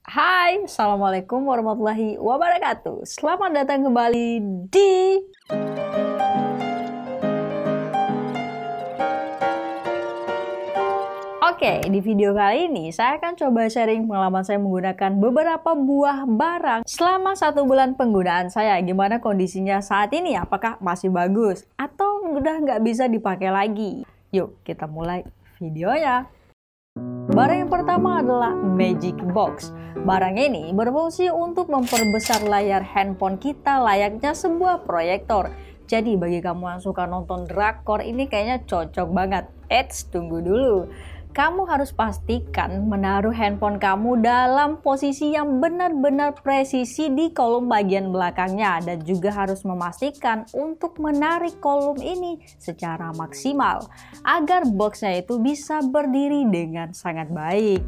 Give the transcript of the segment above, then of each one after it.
Hai, Assalamualaikum warahmatullahi wabarakatuh. Selamat datang kembali di Oke, di video kali ini saya akan coba sharing pengalaman saya menggunakan beberapa buah barang selama 1 bulan penggunaan saya. Gimana kondisinya saat ini? Apakah masih bagus? Atau udah nggak bisa dipakai lagi? Yuk, kita mulai videonya. Barang yang pertama adalah Magic Box. Barang ini berfungsi untuk memperbesar layar handphone kita layaknya sebuah proyektor. Jadi bagi kamu yang suka nonton drakor ini kayaknya cocok banget. Eits, tunggu dulu. Kamu harus pastikan menaruh handphone kamu dalam posisi yang benar-benar presisi di kolom bagian belakangnya, dan juga harus memastikan untuk menarik kolom ini secara maksimal agar boxnya itu bisa berdiri dengan sangat baik.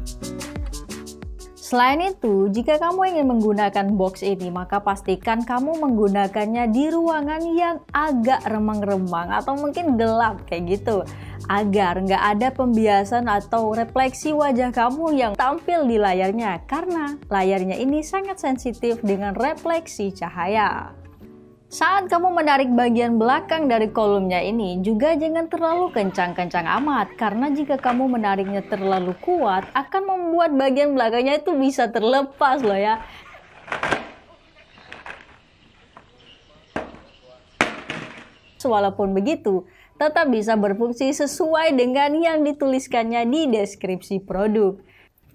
Selain itu, jika kamu ingin menggunakan box ini, maka pastikan kamu menggunakannya di ruangan yang agak remang-remang atau mungkin gelap kayak gitu, agar nggak ada pembiasan atau refleksi wajah kamu yang tampil di layarnya, karena layarnya ini sangat sensitif dengan refleksi cahaya. Saat kamu menarik bagian belakang dari kolomnya ini, juga jangan terlalu kencang-kencang amat, karena jika kamu menariknya terlalu kuat akan membuat bagian belakangnya itu bisa terlepas loh ya. Walaupun begitu, tetap bisa berfungsi sesuai dengan yang dituliskannya di deskripsi produk.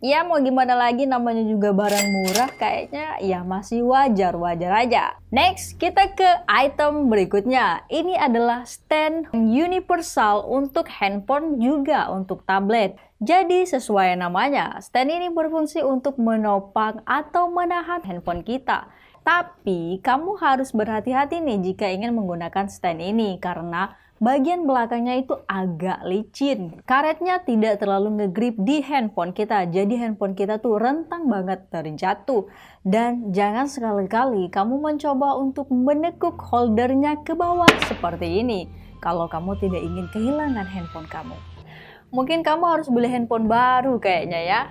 Ya mau gimana lagi, namanya juga barang murah, kayaknya ya masih wajar-wajar aja. Next, kita ke item berikutnya. Ini adalah stand universal untuk handphone juga untuk tablet. Jadi sesuai namanya, stand ini berfungsi untuk menopang atau menahan handphone kita. Tapi kamu harus berhati-hati nih jika ingin menggunakan stand ini, karena bagian belakangnya itu agak licin. Karetnya tidak terlalu ngegrip di handphone kita, jadi handphone kita tuh rentang banget terjatuh. Dan jangan sekali-kali kamu mencoba untuk menekuk holdernya ke bawah seperti ini kalau kamu tidak ingin kehilangan handphone kamu. Mungkin kamu harus beli handphone baru kayaknya ya.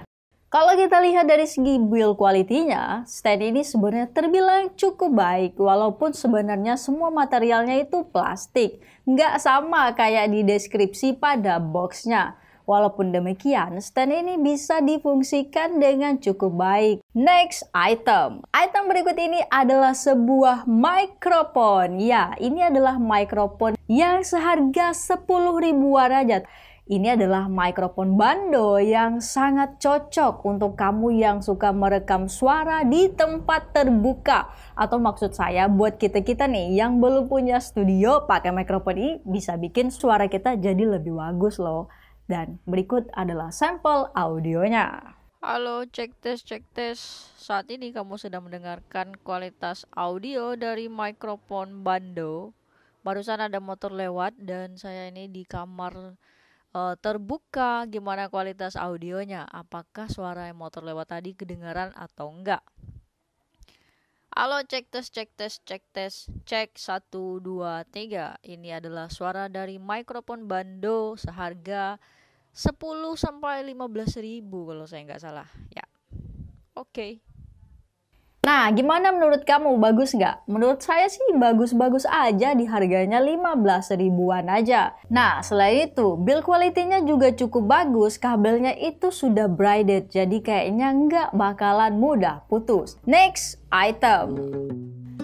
Kalau kita lihat dari segi build quality-nya, stand ini sebenarnya terbilang cukup baik, walaupun sebenarnya semua materialnya itu plastik. Nggak sama kayak di deskripsi pada boxnya. Walaupun demikian, stand ini bisa difungsikan dengan cukup baik. Next item. Item berikut ini adalah sebuah mikrofon. Ya, ini adalah mikrofon yang seharga 10 ribuan aja. Ini adalah mikrofon Bando yang sangat cocok untuk kamu yang suka merekam suara di tempat terbuka. Atau maksud saya buat kita-kita nih yang belum punya studio, pakai mikrofon ini bisa bikin suara kita jadi lebih bagus loh. Dan berikut adalah sampel audionya. Halo, cek tes. Saat ini kamu sedang mendengarkan kualitas audio dari mikrofon Bando. Barusan ada motor lewat dan saya ini di kamar terbuka. Gimana kualitas audionya? Apakah suara motor lewat tadi kedengaran atau enggak? Halo, cek tes. Cek 1 2 3. Ini adalah suara dari mikrofon Bando seharga 10 sampai 15 ribu kalau saya nggak salah. Ya. Oke. Nah, gimana menurut kamu? Bagus nggak? Menurut saya sih bagus-bagus aja, di harganya 15 ribuan aja. Nah, selain itu, build quality-nya juga cukup bagus. Kabelnya itu sudah braided, jadi kayaknya nggak bakalan mudah putus. Next item.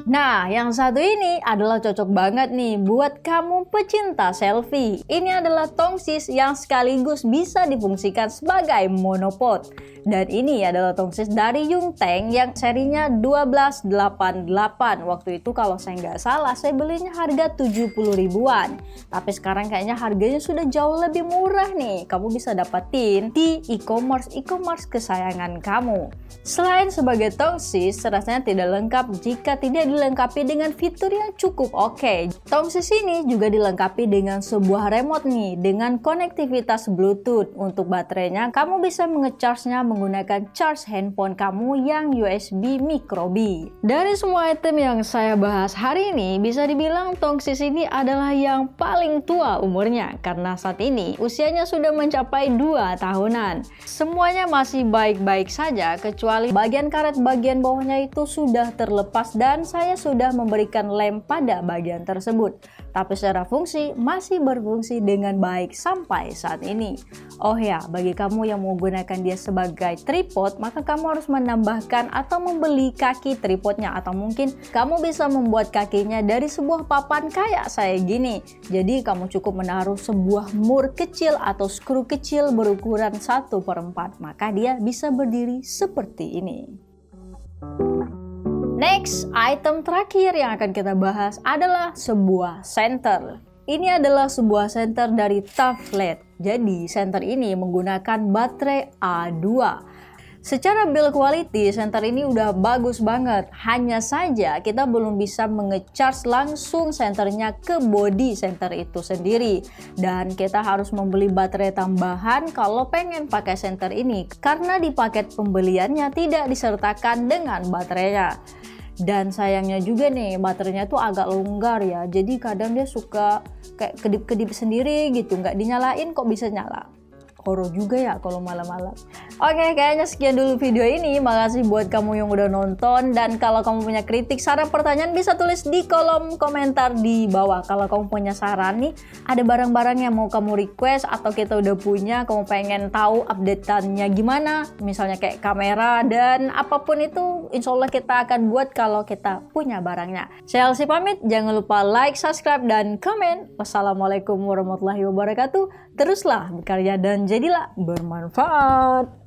Nah, yang satu ini adalah cocok banget nih buat kamu pecinta selfie. Ini adalah tongsis yang sekaligus bisa difungsikan sebagai monopod. Dan ini adalah tongsis dari Yungteng yang serinya 1288. Waktu itu kalau saya nggak salah, saya belinya harga 70 ribuan. Tapi sekarang kayaknya harganya sudah jauh lebih murah nih. Kamu bisa dapetin di e-commerce kesayangan kamu. Selain sebagai tongsis, rasanya tidak lengkap jika tidak dilengkapi dengan fitur yang cukup oke. Tongsis ini juga dilengkapi dengan sebuah remote nih, dengan konektivitas Bluetooth. Untuk baterainya, kamu bisa mengecharge-nya menggunakan charge handphone kamu yang USB micro B. Dari semua item yang saya bahas hari ini, bisa dibilang Tongsis ini adalah yang paling tua umurnya, karena saat ini usianya sudah mencapai 2 tahunan. Semuanya masih baik-baik saja, kecuali bagian karet bagian bawahnya itu sudah terlepas dan saya sudah memberikan lem pada bagian tersebut. Tapi secara fungsi masih berfungsi dengan baik sampai saat ini. Oh ya, bagi kamu yang mau gunakan dia sebagai tripod, maka kamu harus menambahkan atau membeli kaki tripodnya, atau mungkin kamu bisa membuat kakinya dari sebuah papan kayak saya gini. Jadi kamu cukup menaruh sebuah mur kecil atau skru kecil berukuran 1/4, maka dia bisa berdiri seperti ini. Next, item terakhir yang akan kita bahas adalah sebuah senter. Ini adalah sebuah senter dari Tough LED. Jadi, senter ini menggunakan baterai A2. Secara build quality, senter ini udah bagus banget. Hanya saja kita belum bisa mengecharge langsung senternya ke body senter itu sendiri. Dan kita harus membeli baterai tambahan kalau pengen pakai senter ini, karena di paket pembeliannya tidak disertakan dengan baterainya. Dan sayangnya juga nih, baterainya tuh agak longgar ya, jadi kadang dia suka kayak kedip-kedip sendiri gitu, nggak dinyalain kok bisa nyala. Horor juga ya kalau malam-malam. Oke, kayaknya sekian dulu video ini. Makasih buat kamu yang udah nonton. Dan kalau kamu punya kritik, saran, pertanyaan, bisa tulis di kolom komentar di bawah. Kalau kamu punya saran nih, ada barang-barang yang mau kamu request atau kita udah punya, kamu pengen tahu update-annya gimana, misalnya kayak kamera dan apapun itu, insya Allah kita akan buat kalau kita punya barangnya. Saya Elsie pamit, jangan lupa like, subscribe, dan komen. Wassalamualaikum warahmatullahi wabarakatuh. Teruslah berkarya dan jadilah bermanfaat.